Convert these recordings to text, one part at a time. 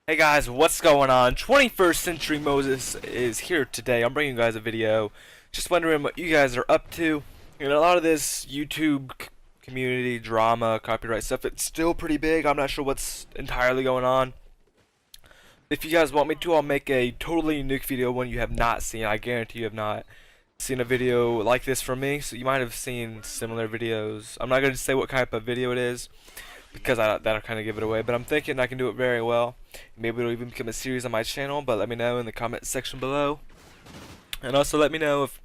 Hey guys, what's going on? 21st Century Moses is here today. I'm bringing you guys a video. Just wondering what you guys are up to. A lot of this YouTube community drama, copyright stuff, it's still pretty big. I'm not sure what's entirely going on. If you guys want me to, I'll make a totally unique video, one you have not seen. I guarantee you have not seen a video like this from me. So you might have seen similar videos. I'm not going to say what type of video it is, because that'll kind of give it away, but I'm thinking I can do it very well. Maybe it'll even become a series on my channel, but let me know in the comment section below. And also let me know if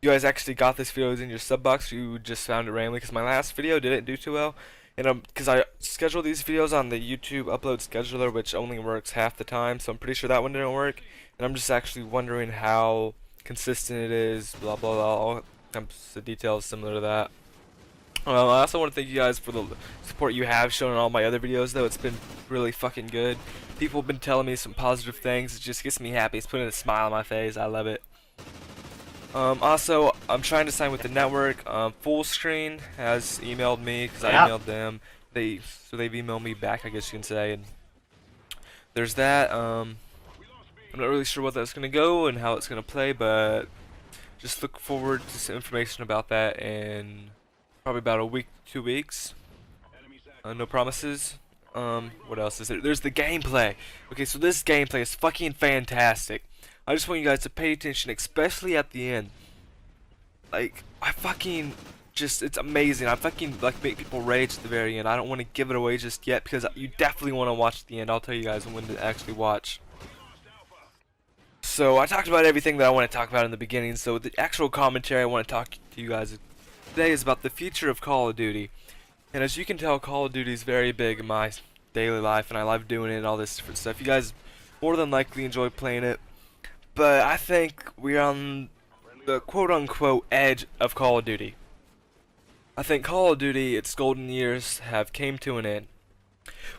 you guys actually got this video in your sub box, or you just found it randomly, because my last video didn't do too well. And because I schedule these videos on the YouTube upload scheduler, which only works half the time, so I'm pretty sure that one didn't work. And I'm just actually wondering how consistent it is, blah blah blah, all kinds of details similar to that. I also want to thank you guys for the support you have shown in all my other videos, though. It's been really fucking good. People have been telling me some positive things. It just gets me happy. It's putting a smile on my face. I love it. Also, I'm trying to sign with the network. Full Screen has emailed me because I emailed them. They've emailed me back, I guess you can say. And there's that. I'm not really sure what that's gonna go and how it's gonna play, but just look forward to some information about that in probably about a week, 2 weeks. No promises. What else is there? There's the gameplay. Okay, so this gameplay is fucking fantastic. I just want you guys to pay attention, especially at the end. Like, it's amazing. I fucking like make people rage at the very end. I don't want to give it away just yet because you definitely want to watch the end. I'll tell you guys when to actually watch. So I talked about everything that I want to talk about in the beginning. So the actual commentary I want to talk to you guys today is about the future of Call of Duty. And as you can tell, Call of Duty is very big in my daily life, and I love doing it and all this different stuff. You guys more than likely enjoy playing it, but I think we're on the quote-unquote edge of Call of Duty. I think Call of Duty, its golden years, have came to an end.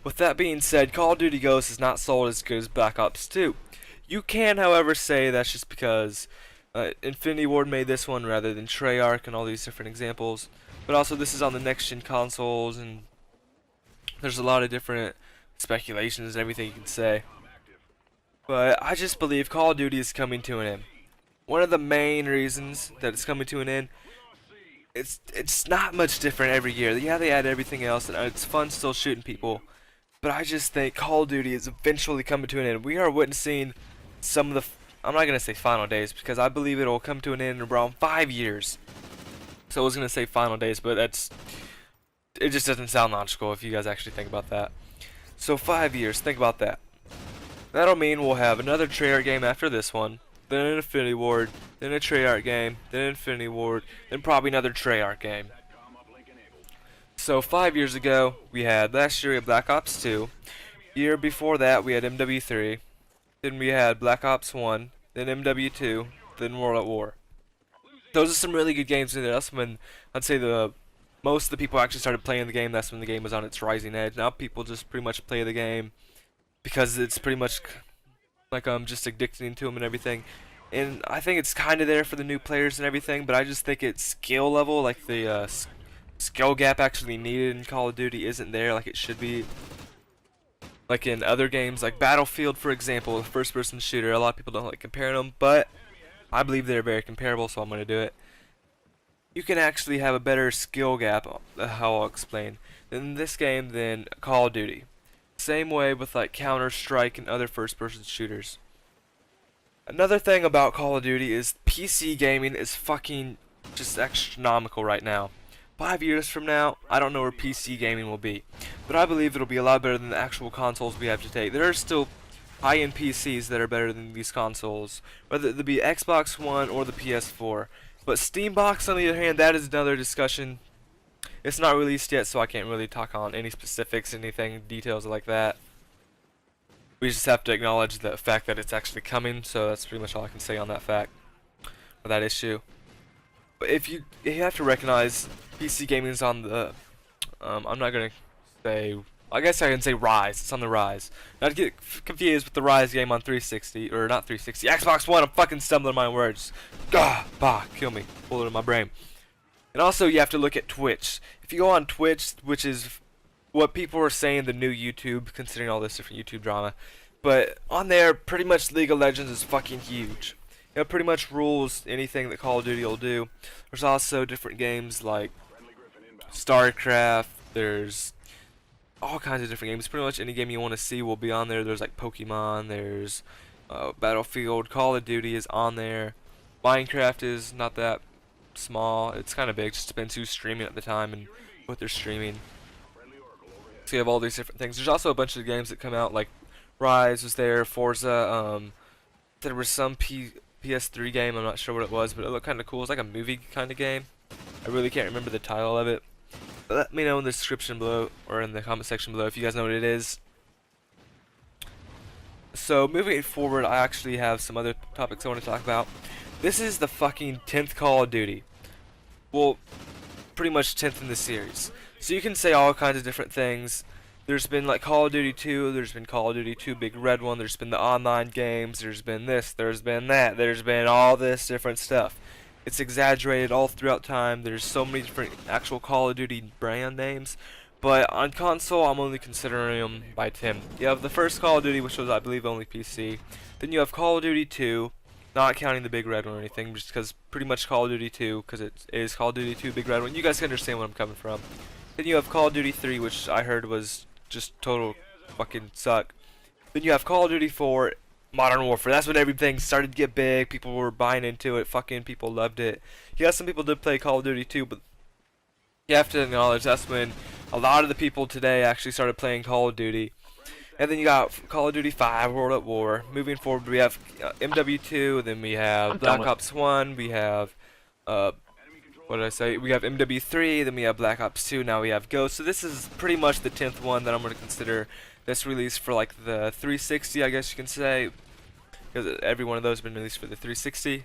With that being said, Call of Duty Ghosts is not sold as good as Black Ops 2. You can, however, say that's just because Infinity Ward made this one rather than Treyarch and all these different examples. But also this is on the next gen consoles, and there's a lot of different speculations and everything you can say. But I just believe Call of Duty is coming to an end. One of the main reasons that it's coming to an end, it's not much different every year. Yeah, they add everything else, and it's fun still shooting people. But I just think Call of Duty is eventually coming to an end. We are witnessing some of the, I'm not going to say final days, because I believe it will come to an end in around 5 years. So I was going to say final days, but it just doesn't sound logical if you guys actually think about that. So 5 years, think about that. That'll mean we'll have another Treyarch game after this one, then an Infinity Ward, then a Treyarch game, then an Infinity Ward, then probably another Treyarch game. So 5 years ago, last year we had Black Ops 2, year before that we had MW3, then we had Black Ops 1, then MW2, then World at War. Those are some really good games in there. That's when I'd say most of the people actually started playing the game. That's when the game was on its rising edge. Now people just pretty much play the game because it's pretty much like just addicting to them and everything. And I think it's kind of there for the new players and everything, but I just think its skill level, like the skill gap actually needed in Call of Duty, isn't there like it should be. Like in other games, like Battlefield, for example, a first-person shooter. A lot of people don't like comparing them, but I believe they're very comparable, so I'm going to do it. You can actually have a better skill gap, how I'll explain, in this game than Call of Duty. Same way with like Counter Strike and other first-person shooters. Another thing about Call of Duty is PC gaming is fucking just astronomical right now. 5 years from now, I don't know where PC gaming will be, but I believe it'll be a lot better than the actual consoles we have today. There are still high-end PCs that are better than these consoles, whether it be Xbox One or the PS4. But Steambox, on the other hand, that is another discussion. It's not released yet, so I can't really talk on any specifics, anything, details like that. We just have to acknowledge the fact that it's actually coming, so that's pretty much all I can say on that fact, or that issue. But if you have to recognize PC gaming is on the, I'm not going to say, I guess I can say rise. It's on the rise. Not to get confused with the Rise game on 360, or not 360, Xbox One. I'm fucking stumbling my words. Gah, bah, kill me. Pull it in my brain. And also, you have to look at Twitch. If you go on Twitch, which is what people are saying the new YouTube, considering all this different YouTube drama, But on there, pretty much League of Legends is fucking huge. It pretty much rules anything that Call of Duty will do. There's also different games like StarCraft. There's all kinds of different games. Pretty much any game you want to see will be on there. There's like Pokemon. There's Battlefield. Call of Duty is on there. Minecraft is not that small. It's kind of big. Just depends who's streaming at the time and what they're streaming. So you have all these different things. There's also a bunch of games that come out like Rise was there, Forza. There was some PS3 game. I'm not sure what it was, but it looked kind of cool. It's like a movie kind of game. I really can't remember the title of it. But let me know in the description below or in the comment section below if you guys know what it is. So moving forward, I actually have some other topics I want to talk about. This is the fucking 10th Call of Duty. Well, pretty much 10th in the series. So you can say all kinds of different things. There's been like Call of Duty 2, there's been Call of Duty 2 Big Red One, there's been the online games, there's been this, there's been that, there's been all this different stuff. It's exaggerated all throughout time. There's so many different actual Call of Duty brand names. But on console, I'm only considering them by 10. You have the first Call of Duty, which was, I believe, only PC. Then you have Call of Duty 2, not counting the Big Red One or anything, just because pretty much Call of Duty 2, because it is Call of Duty 2 Big Red One. You guys can understand where I'm coming from. Then you have Call of Duty 3, which I heard was just total fucking suck. Then you have Call of Duty 4, Modern Warfare. That's when everything started to get big. People were buying into it. Fucking people loved it. Yeah, some people did play Call of Duty 2, but you have to acknowledge that's when a lot of the people today actually started playing Call of Duty. And then you got Call of Duty 5, World at War. Moving forward, we have MW2, then we have Black Ops 1, we have, what did I say? We have MW3, then we have Black Ops 2, now we have Ghost. So this is pretty much the 10th one that I'm going to consider this release for like the 360, I guess you can say. Because every one of those has been released for the 360.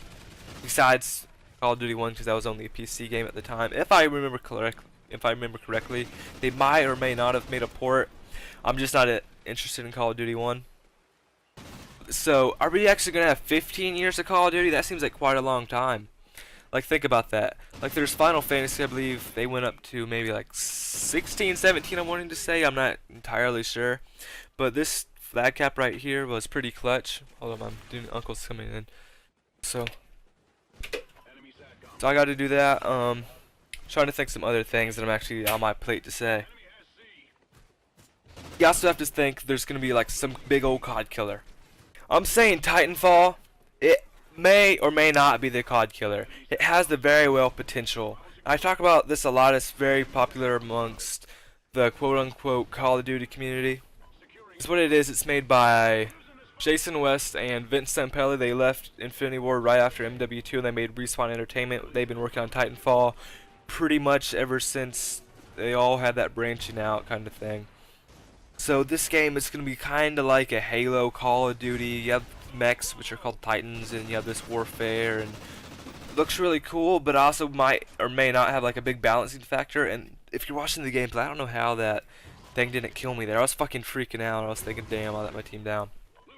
Besides Call of Duty 1, because that was only a PC game at the time. If I remember correctly, they might or may not have made a port. I'm just not interested in Call of Duty 1. So, are we actually going to have 15 years of Call of Duty? That seems like quite a long time. Like, think about that. Like, there's Final Fantasy, I believe they went up to maybe like 16, 17, I'm wanting to say. I'm not entirely sure. But this flag cap right here was pretty clutch. Hold on, my uncle's coming in. So I got to do that. Trying to think some other things that I'm actually on my plate to say. You also have to think there's going to be like some big old COD killer. I'm saying Titanfall, it may or may not be the COD killer. It has the very well potential. I talk about this a lot. It's very popular amongst the quote-unquote Call of Duty community. It's what it is. It's made by Jason West and Vince Zampella. They left Infinity Ward right after MW2 and they made Respawn Entertainment. They've been working on Titanfall pretty much ever since they all had that branching out kind of thing. So this game is going to be kind of like a Halo Call of Duty. You have mechs, which are called Titans, and you have this warfare, and it looks really cool, but also might or may not have like a big balancing factor. And if you're watching the gameplay, I don't know how that thing didn't kill me there. I was fucking freaking out. I was thinking, damn, I let my team down.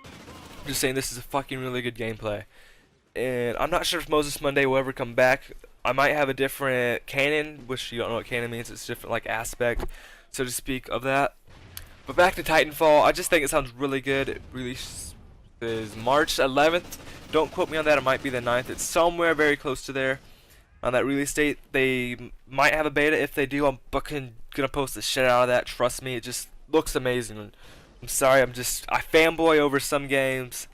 I'm just saying this is a fucking really good gameplay. And I'm not sure if Moses Monday will ever come back. I might have a different canon, which you don't know what canon means. It's a different like aspect, so to speak, of that. But back to Titanfall, I just think it sounds really good. It releases March 11th. Don't quote me on that. It might be the 9th. It's somewhere very close to there on that release date. They might have a beta. If they do, I'm fucking gonna post the shit out of that. Trust me, it just looks amazing. I'm sorry, I fanboy over some games.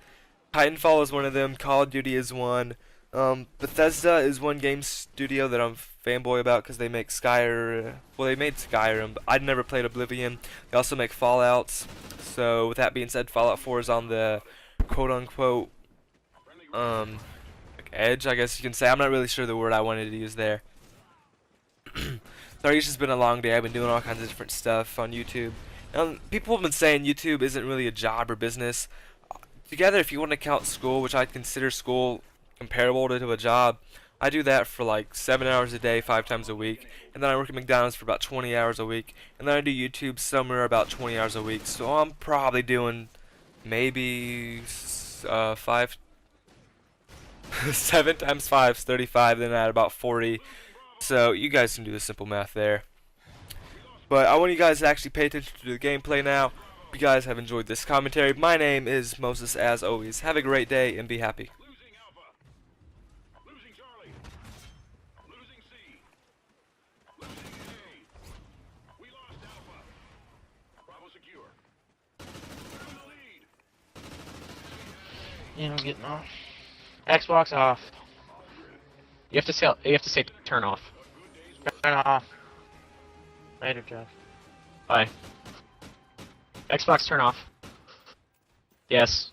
Titanfall is one of them. Call of Duty is one. Bethesda is one game studio that I'm fanboy about because they make Skyrim. Well, they made Skyrim, but I'd never played Oblivion. They also make Fallouts. So with that being said, Fallout 4 is on the quote-unquote like edge, I guess you can say. I'm not really sure the word I wanted to use there. Sorry, it's just been a long day. I've been doing all kinds of different stuff on YouTube. People have been saying YouTube isn't really a job or business. Together, if you want to count school, which I consider school comparable to a job, I do that for like 7 hours a day, 5 times a week, and then I work at McDonald's for about 20 hours a week, and then I do YouTube somewhere about 20 hours a week. So I'm probably doing maybe 7 times 5 is 35, then add about 40. So you guys can do the simple math there. But I want you guys to actually pay attention to the gameplay now. you guys have enjoyed this commentary. My name is Moses, as always. Have a great day and be happy. Losing Alpha. Losing Charlie. Losing C. Losing A. We lost Alpha. Bravo secure. We're in the lead. Yeah, I'm getting off. Xbox off. You have to say turn off. Turn off. Later, Jeff. Bye. Xbox turn off. Yes.